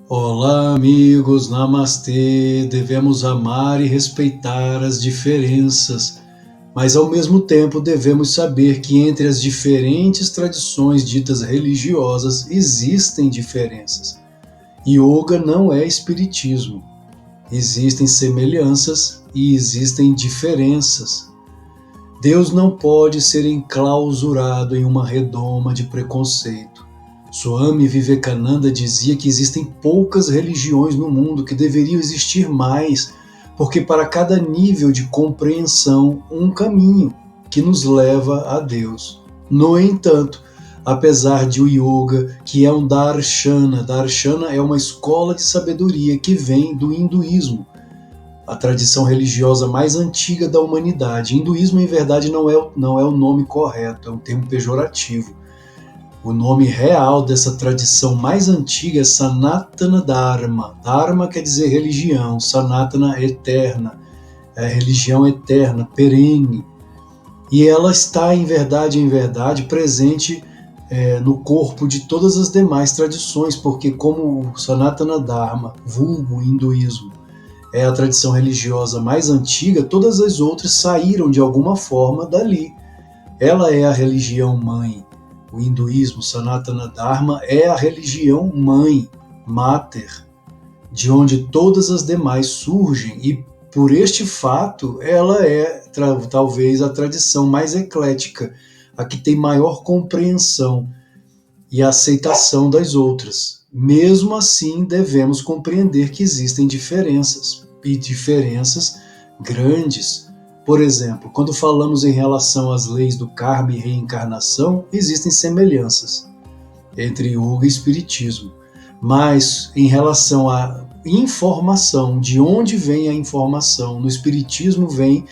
Olá, amigos, Namastê. Devemos amar e respeitar as diferenças, mas ao mesmo tempo devemos saber que entre as diferentes tradições ditas religiosas existem diferenças. Yoga não é espiritismo. Existem semelhanças e existem diferenças. Deus não pode ser enclausurado em uma redoma de preconceito. Swami Vivekananda dizia que existem poucas religiões no mundo, que deveriam existir mais, porque para cada nível de compreensão, um caminho que nos leva a Deus. No entanto, apesar de o yoga, que é um darshana é uma escola de sabedoria que vem do hinduísmo, a tradição religiosa mais antiga da humanidade. Hinduísmo, em verdade, não é o nome correto, é um termo pejorativo. O nome real dessa tradição mais antiga é Sanatana Dharma. Dharma quer dizer religião, Sanatana eterna, é religião eterna, perene. E ela está, em verdade, presente no corpo de todas as demais tradições, porque como o Sanatana Dharma, vulgo hinduísmo, é a tradição religiosa mais antiga, todas as outras saíram de alguma forma dali. Ela é a religião mãe. O hinduísmo, Sanatana Dharma, é a religião mãe, mater, de onde todas as demais surgem, e por este fato ela é talvez a tradição mais eclética, a que tem maior compreensão e aceitação das outras. Mesmo assim, devemos compreender que existem diferenças, e diferenças grandes. Por exemplo, quando falamos em relação às leis do karma e reencarnação, existem semelhanças entre yoga e espiritismo. Mas em relação à informação, de onde vem a informação? No espiritismo vem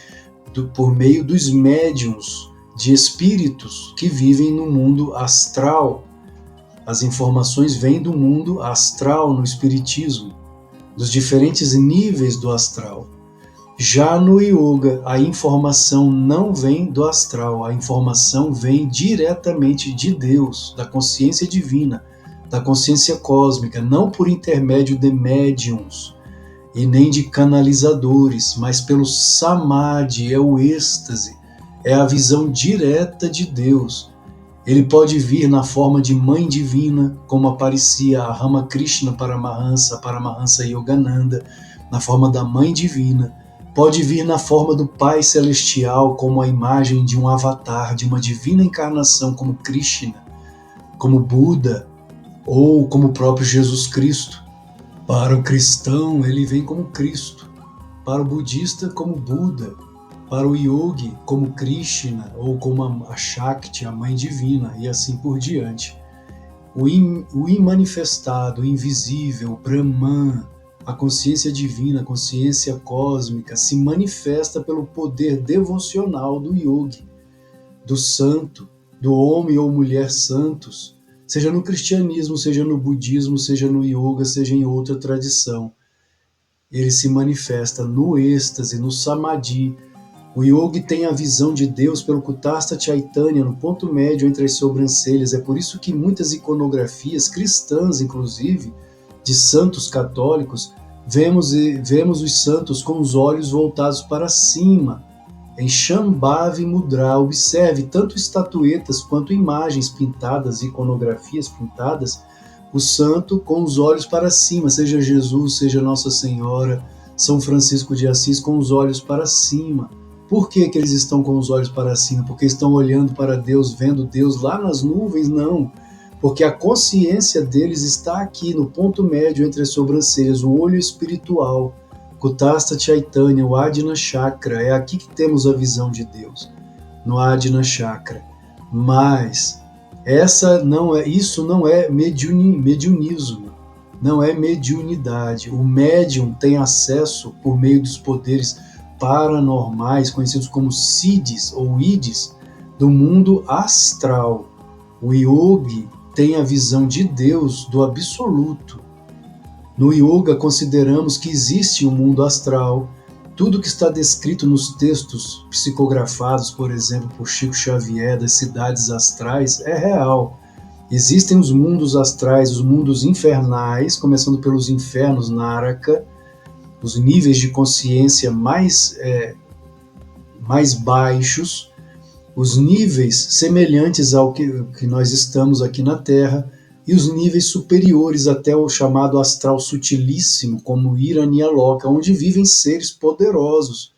por meio dos médiuns, de espíritos que vivem no mundo astral. As informações vêm do mundo astral no espiritismo, dos diferentes níveis do astral. Já no yoga, a informação não vem do astral, a informação vem diretamente de Deus, da consciência divina, da consciência cósmica, não por intermédio de médiums e nem de canalizadores, mas pelo samadhi, é o êxtase, é a visão direta de Deus. Ele pode vir na forma de Mãe Divina, como aparecia a Ramakrishna Paramahansa Yogananda, na forma da Mãe Divina. Pode vir na forma do Pai Celestial, como a imagem de um avatar, de uma divina encarnação como Krishna, como Buda, ou como o próprio Jesus Cristo. Para o cristão, ele vem como Cristo. Para o budista, como Buda. Para o yogi, como Krishna, ou como a Shakti, a Mãe Divina, e assim por diante. O imanifestado, o invisível, o Brahman, a consciência divina, a consciência cósmica, se manifesta pelo poder devocional do yogi, do santo, do homem ou mulher santos, seja no cristianismo, seja no budismo, seja no yoga, seja em outra tradição. Ele se manifesta no êxtase, no samadhi. O yogi tem a visão de Deus pelo Kutastha Chaitanya, no ponto médio entre as sobrancelhas. É por isso que muitas iconografias cristãs, inclusive, de santos católicos, vemos os santos com os olhos voltados para cima, em Shambhavi Mudra. Observe, tanto estatuetas quanto imagens pintadas, iconografias pintadas, o santo com os olhos para cima, seja Jesus, seja Nossa Senhora, São Francisco de Assis, com os olhos para cima. Por que eles estão com os olhos para cima? Porque estão olhando para Deus, vendo Deus lá nas nuvens? Não. Porque a consciência deles está aqui, no ponto médio entre as sobrancelhas, o olho espiritual, Kutastha Chaitanya, o Adina Chakra. É aqui que temos a visão de Deus, no Adina Chakra. Mas isso não é mediunismo, não é mediunidade. O médium tem acesso por meio dos poderes paranormais, conhecidos como siddhis ou idis, do mundo astral. O yogi tem a visão de Deus, do absoluto. No yoga consideramos que existe um mundo astral. Tudo que está descrito nos textos psicografados, por exemplo, por Chico Xavier, das cidades astrais, é real. Existem os mundos astrais, os mundos infernais, começando pelos infernos, Naraka, os níveis de consciência mais baixos, os níveis semelhantes ao que nós estamos aqui na Terra, e os níveis superiores até o chamado astral sutilíssimo, como Iranialoka, onde vivem seres poderosos,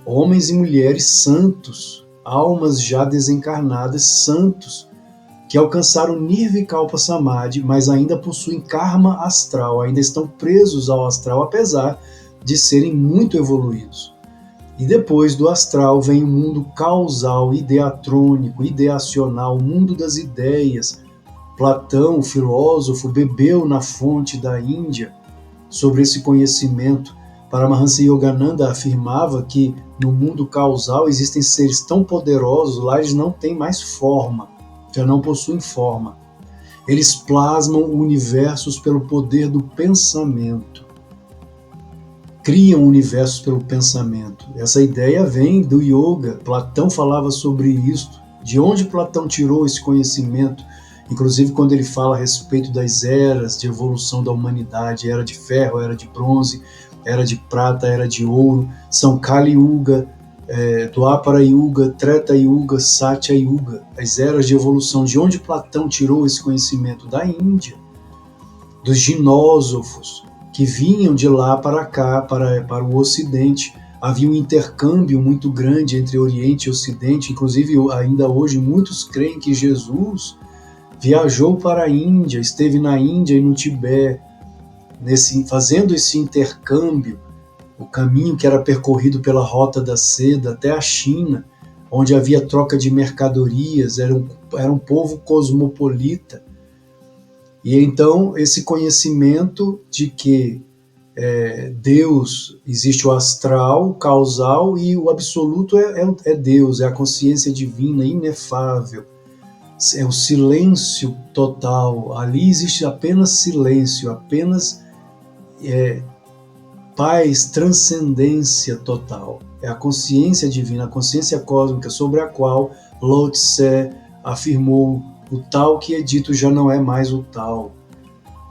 homens e mulheres santos, almas já desencarnadas, santos, que alcançaram Nirvikalpa Samadhi, mas ainda possuem karma astral, ainda estão presos ao astral, apesar de serem muito evoluídos. E depois do astral vem o mundo causal, ideatrônico, ideacional, o mundo das ideias. Platão, o filósofo, bebeu na fonte da Índia sobre esse conhecimento. Paramahansa Yogananda afirmava que no mundo causal existem seres tão poderosos, lá eles não têm mais forma, já não possuem forma. Eles plasmam universos pelo poder do pensamento. Criam universos pelo pensamento. Essa ideia vem do yoga. Platão falava sobre isto. De onde Platão tirou esse conhecimento? Inclusive quando ele fala a respeito das eras de evolução da humanidade, era de ferro, era de bronze, era de prata, era de ouro, são Kali Yuga, Dwapara Yuga, Treta Yuga, Satya Yuga, as eras de evolução. De onde Platão tirou esse conhecimento? Da Índia, dos ginósofos, que vinham de lá para cá, para o Ocidente. Havia um intercâmbio muito grande entre Oriente e Ocidente, inclusive ainda hoje muitos creem que Jesus viajou para a Índia, esteve na Índia e no Tibete, fazendo esse intercâmbio, o caminho que era percorrido pela Rota da Seda até a China, onde havia troca de mercadorias, era um povo cosmopolita. E então esse conhecimento de que Deus, existe o astral, o causal, e o absoluto é Deus, é a consciência divina, inefável, é o silêncio total, ali existe apenas silêncio, apenas paz, transcendência total, é a consciência divina, a consciência cósmica sobre a qual Lao Tse afirmou: o tal que é dito já não é mais o tal.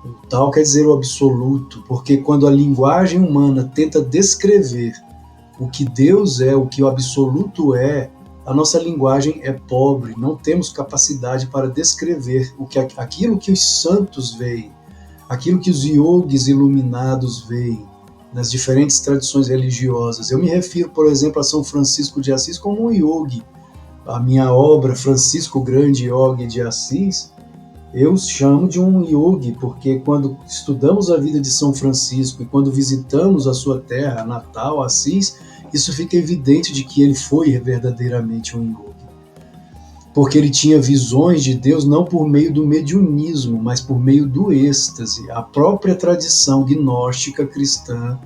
O tal quer dizer o absoluto, porque quando a linguagem humana tenta descrever o que Deus é, o que o absoluto é, a nossa linguagem é pobre, não temos capacidade para descrever aquilo que os santos veem, aquilo que os yogis iluminados veem nas diferentes tradições religiosas. Eu me refiro, por exemplo, a São Francisco de Assis como um yogi. A minha obra, Francisco Grande Yogi de Assis, eu chamo de um yogi, porque quando estudamos a vida de São Francisco e quando visitamos a sua terra natal, Assis, isso fica evidente de que ele foi verdadeiramente um yogi. Porque ele tinha visões de Deus não por meio do mediunismo, mas por meio do êxtase. A própria tradição gnóstica cristã,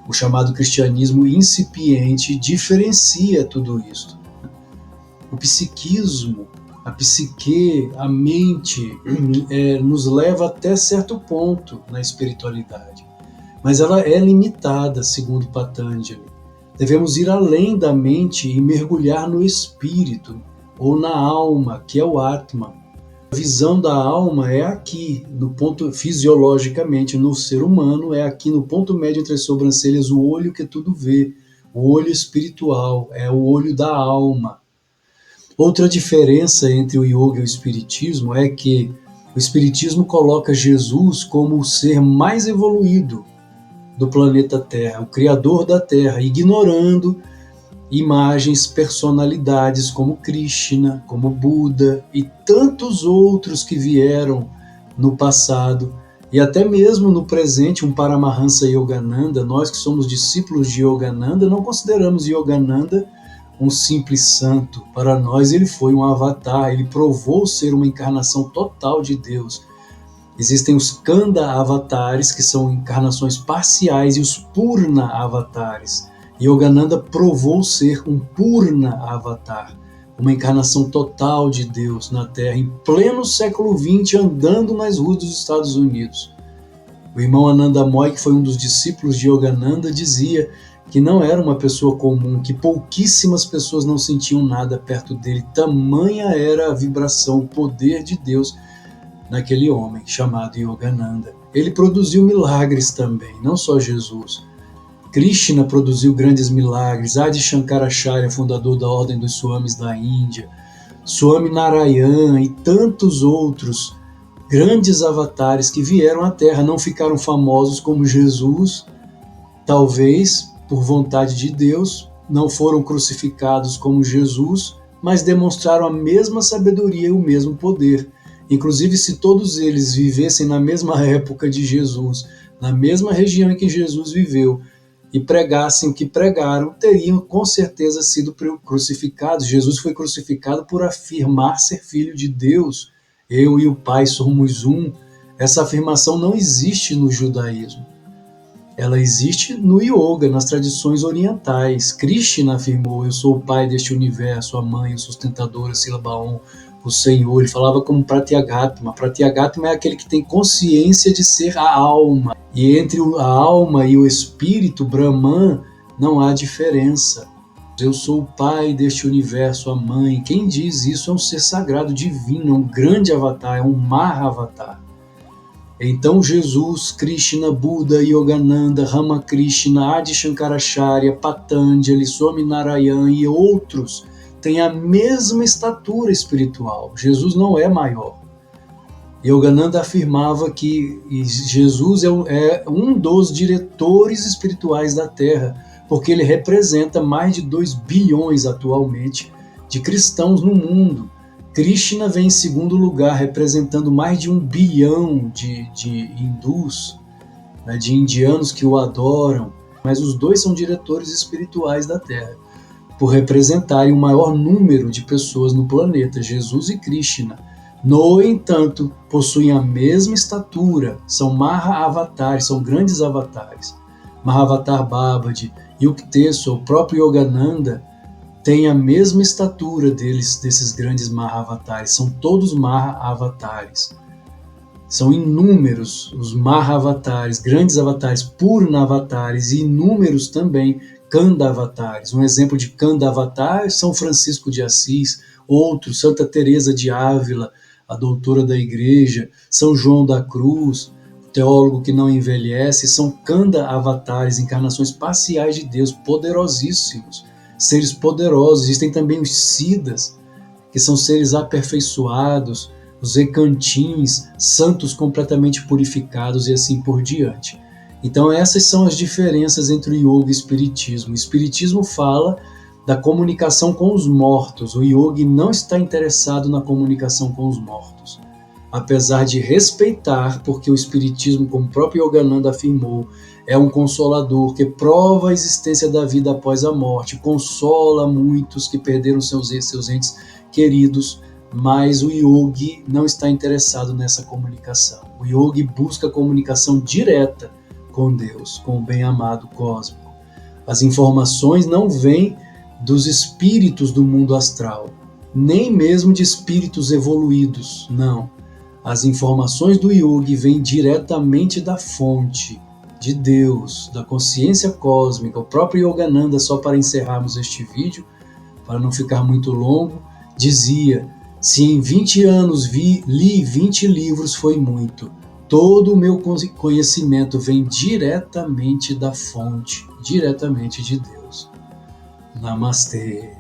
o chamado cristianismo incipiente, diferencia tudo isso. O psiquismo, a psique, a mente, nos leva até certo ponto na espiritualidade. Mas ela é limitada, segundo Patanjali. Devemos ir além da mente e mergulhar no espírito, ou na alma, que é o Atma. A visão da alma é aqui, no ponto fisiologicamente, no ser humano, é aqui no ponto médio entre as sobrancelhas, o olho que tudo vê, o olho espiritual, é o olho da alma. Outra diferença entre o yoga e o espiritismo é que o espiritismo coloca Jesus como o ser mais evoluído do planeta Terra, o criador da Terra, ignorando imagens, personalidades como Krishna, como Buda e tantos outros que vieram no passado e até mesmo no presente, um Paramahansa Yogananda. Nós que somos discípulos de Yogananda não consideramos Yogananda um simples santo. Para nós ele foi um avatar, ele provou ser uma encarnação total de Deus. Existem os Kanda avatares, que são encarnações parciais, e os Purna avatares. Yogananda provou ser um Purna avatar, uma encarnação total de Deus na Terra, em pleno século XX, andando nas ruas dos Estados Unidos. O irmão Ananda Moy, que foi um dos discípulos de Yogananda, dizia que não era uma pessoa comum, que pouquíssimas pessoas não sentiam nada perto dele, tamanha era a vibração, o poder de Deus naquele homem chamado Yogananda. Ele produziu milagres também, não só Jesus. Krishna produziu grandes milagres, Adi Shankaracharya, fundador da Ordem dos Swamis da Índia, Swami Narayan e tantos outros grandes avatares que vieram à Terra, não ficaram famosos como Jesus, talvez por vontade de Deus, não foram crucificados como Jesus, mas demonstraram a mesma sabedoria e o mesmo poder. Inclusive, se todos eles vivessem na mesma época de Jesus, na mesma região em que Jesus viveu, e pregassem o que pregaram, teriam com certeza sido crucificados. Jesus foi crucificado por afirmar ser filho de Deus. Eu e o Pai somos um. Essa afirmação não existe no judaísmo. Ela existe no yoga, nas tradições orientais. Krishna afirmou: eu sou o pai deste universo, a mãe, o sustentador, a sílaba Om, o Senhor. Ele falava como Pratyagatma. Pratyagatma é aquele que tem consciência de ser a alma. E entre a alma e o espírito, Brahman, não há diferença. Eu sou o pai deste universo, a mãe. Quem diz isso é um ser sagrado, divino, é um grande avatar, é um Mahavatar. Então Jesus, Krishna, Buda, Yogananda, Ramakrishna, Adi Shankaracharya, Patanjali, Swami Narayan e outros têm a mesma estatura espiritual. Jesus não é maior. Yogananda afirmava que Jesus é um dos diretores espirituais da Terra, porque ele representa mais de 2 bilhões atualmente de cristãos no mundo. Krishna vem em segundo lugar, representando mais de 1 bilhão de hindus, né, de indianos que o adoram, mas os dois são diretores espirituais da Terra, por representarem o maior número de pessoas no planeta, Jesus e Krishna. No entanto, possuem a mesma estatura, são Maha-avatares, são grandes avatares. Mahavatar Babaji, Yukteswar, o próprio Yogananda, têm a mesma estatura desses grandes Mahavatares, são todos Mahavatares. São inúmeros os Mahavatares, grandes avatares, Purnavatares e inúmeros também Kandavatares. Um exemplo de Kandavatar é São Francisco de Assis, outro, Santa Teresa de Ávila, a doutora da Igreja, São João da Cruz, o teólogo que não envelhece, são Kanda-avatares, encarnações parciais de Deus, poderosíssimos, seres poderosos. Existem também os Siddhas, que são seres aperfeiçoados, os Ekantins, santos completamente purificados e assim por diante. Então essas são as diferenças entre o yoga e o espiritismo. O espiritismo fala da comunicação com os mortos. O yogi não está interessado na comunicação com os mortos. Apesar de respeitar, porque o espiritismo, como o próprio Yogananda afirmou, é um consolador que prova a existência da vida após a morte, consola muitos que perderam seus entes queridos, mas o yogi não está interessado nessa comunicação. O yogi busca a comunicação direta com Deus, com o bem-amado cósmico. As informações não vêm dos espíritos do mundo astral, nem mesmo de espíritos evoluídos, não. As informações do yogi vêm diretamente da fonte, de Deus, da consciência cósmica. O próprio Yogananda, só para encerrarmos este vídeo, para não ficar muito longo, dizia: se em 20 anos li 20 livros foi muito. Todo o meu conhecimento vem diretamente da fonte, diretamente de Deus. Namastê.